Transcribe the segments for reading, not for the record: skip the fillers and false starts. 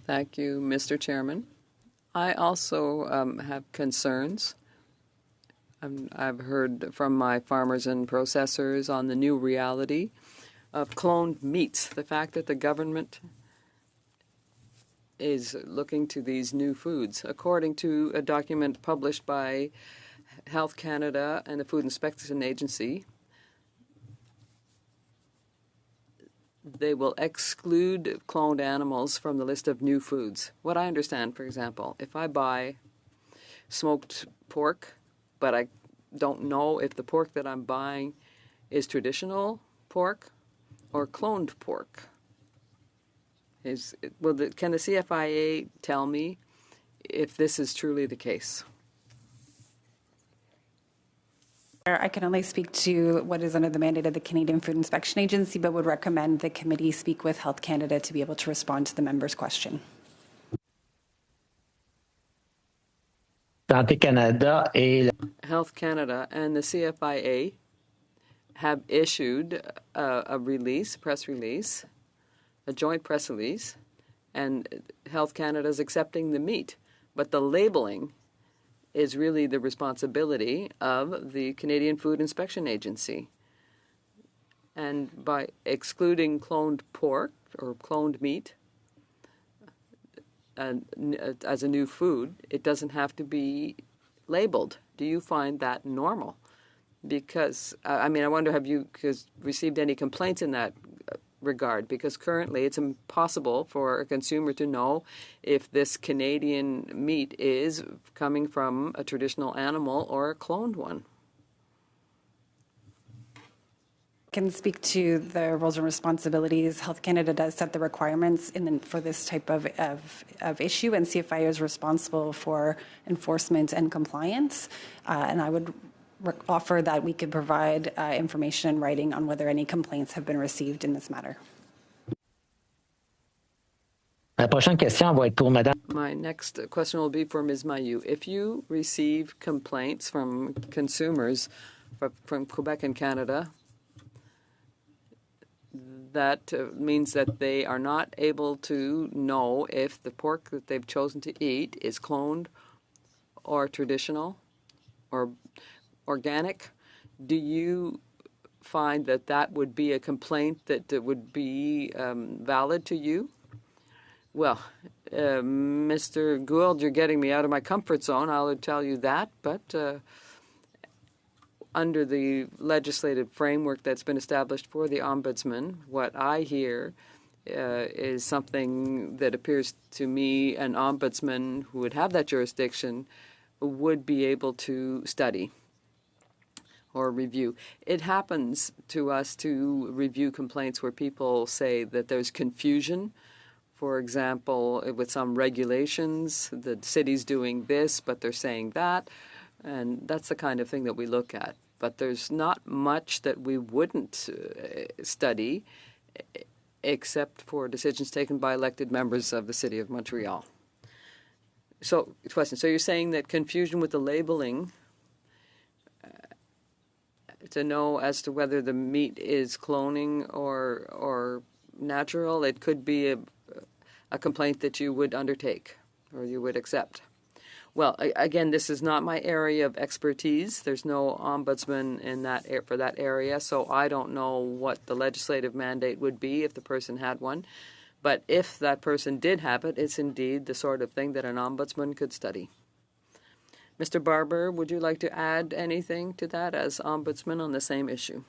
Thank you, Mr. Chairman. I also have concerns. I've heard from my farmers and processors on the new reality of cloned meats, the fact that the government is looking to these new foods. According to a document published by Health Canada and the Food Inspection Agency, they will exclude cloned animals from the list of new foods. What I understand, for example, if I buy smoked pork, but I don't know if the pork that I'm buying is traditional pork or cloned pork. Can the CFIA tell me if this is truly the case? I can only speak to what is under the mandate of the Canadian Food Inspection Agency, but would recommend the committee speak with Health Canada to be able to respond to the member's question. Health Canada and the CFIA have issued a press release, a joint press release, and Health Canada is accepting the meat, but the labeling is really the responsibility of the Canadian Food Inspection Agency. And by excluding cloned pork or cloned meat as a new food, it doesn't have to be labeled. Do you find that normal? Because, I wonder, have you received any complaints in that regard? Because currently it's impossible for a consumer to know if this Canadian meat is coming from a traditional animal or a cloned one. I can speak to the roles and responsibilities. Health Canada does set the requirements for this type of issue, and CFIA is responsible for enforcement and compliance. And I would offer that we could provide information in writing on whether any complaints have been received in this matter. My next question will be for Ms. Mailloux. If you receive complaints from consumers from Quebec and Canada, that means that they are not able to know if the pork that they've chosen to eat is cloned or traditional or organic. Do you find that would be a complaint that would be valid to you? Well, Mr. Gould, you're getting me out of my comfort zone, I'll tell you that, but under the legislative framework that's been established for the Ombudsman, what I hear is something that appears to me an Ombudsman who would have that jurisdiction would be able to study or review. It happens to us to review complaints where people say that there's confusion. For example, with some regulations, the city's doing this, but they're saying that. And that's the kind of thing that we look at. But there's not much that we wouldn't study except for decisions taken by elected members of the City of Montreal. So, question. So you're saying that confusion with the labeling to know as to whether the meat is cloning or natural, it could be a complaint that you would undertake or you would accept. Well, again, this is not my area of expertise. There's no ombudsman for that area, so I don't know what the legislative mandate would be if the person had one. But if that person did have it, it's indeed the sort of thing that an ombudsman could study. Mr. Barber, would you like to add anything to that as ombudsman on the same issue?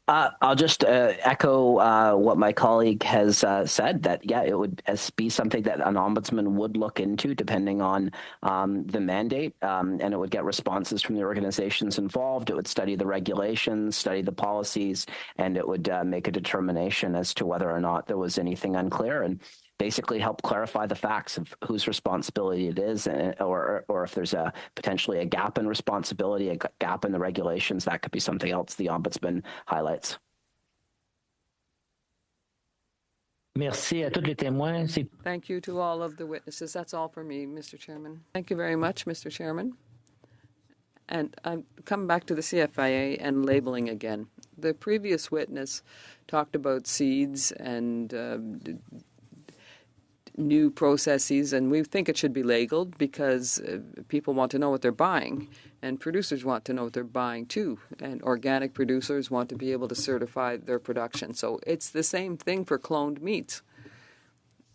I'll just echo what my colleague has said, that, yeah, it would be something that an ombudsman would look into depending on the mandate, and it would get responses from the organizations involved. It would study the regulations, study the policies, and it would make a determination as to whether or not there was anything unclear and basically help clarify the facts of whose responsibility it is, or if there's potentially a gap in responsibility, a gap in the regulations. That could be something else the Ombudsman highlights. Merci à tous les témoins. Thank you to all of the witnesses. That's all for me, Mr. Chairman. Thank you very much, Mr. Chairman. And I'm coming back to the CFIA and labeling again. The previous witness talked about seeds and new processes, and we think it should be labeled because people want to know what they're buying, and producers want to know what they're buying too, and organic producers want to be able to certify their production. So it's the same thing for cloned meats.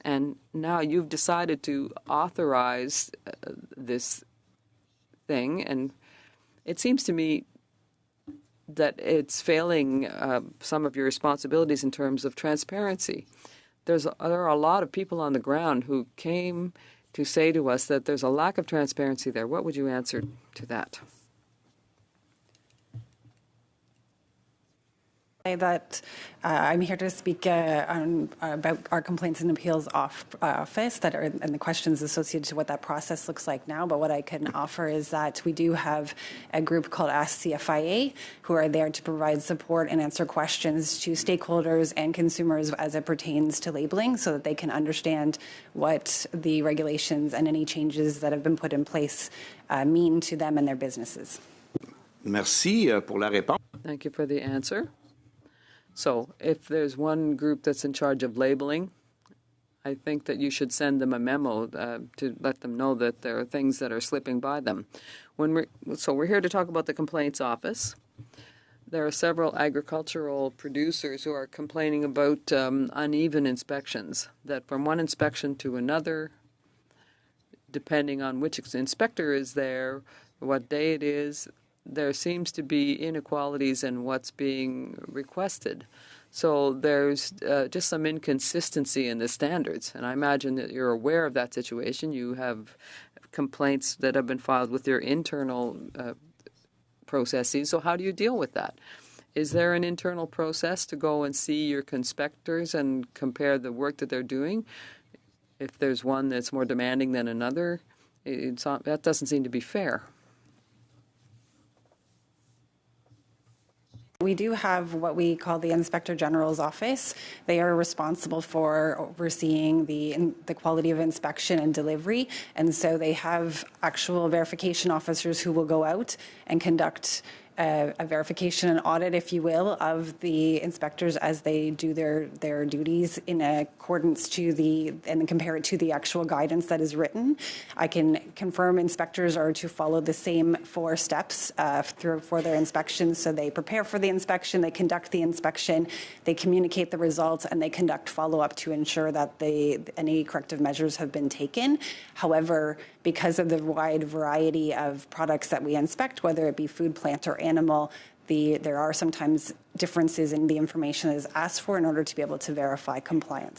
And now you've decided to authorize this thing, and it seems to me that it's failing some of your responsibilities in terms of transparency. There are a lot of people on the ground who came to say to us that there's a lack of transparency there. What would you answer to that? That I'm here to speak about our complaints and appeals office and the questions associated to what that process looks like now. But what I can offer is that we do have a group called Ask CFIA who are there to provide support and answer questions to stakeholders and consumers as it pertains to labeling, so that they can understand what the regulations and any changes that have been put in place mean to them and their businesses. Merci pour la réponse. Thank you for the answer. So if there's one group that's in charge of labeling, I think that you should send them a memo to let them know that there are things that are slipping by them. We're here to talk about the complaints office. There are several agricultural producers who are complaining about uneven inspections, that from one inspection to another, depending on which inspector is there, what day it is, there seems to be inequalities in what's being requested. So there's just some inconsistency in the standards. And I imagine that you're aware of that situation. You have complaints that have been filed with your internal processes. So how do you deal with that? Is there an internal process to go and see your inspectors and compare the work that they're doing? If there's one that's more demanding than another, that doesn't seem to be fair. We do have what we call the Inspector General's Office. They are responsible for overseeing the quality of inspection and delivery, and so they have actual verification officers who will go out and conduct a verification and audit, if you will, of the inspectors as they do their duties in accordance to and compare it to the actual guidance that is written. I can confirm inspectors are to follow the same 4 steps for their inspections. So they prepare for the inspection, they conduct the inspection, they communicate the results, and they conduct follow-up to ensure that any corrective measures have been taken. However, because of the wide variety of products that we inspect, whether it be food, plant, or animal, there are sometimes differences in the information that is asked for in order to be able to verify compliance.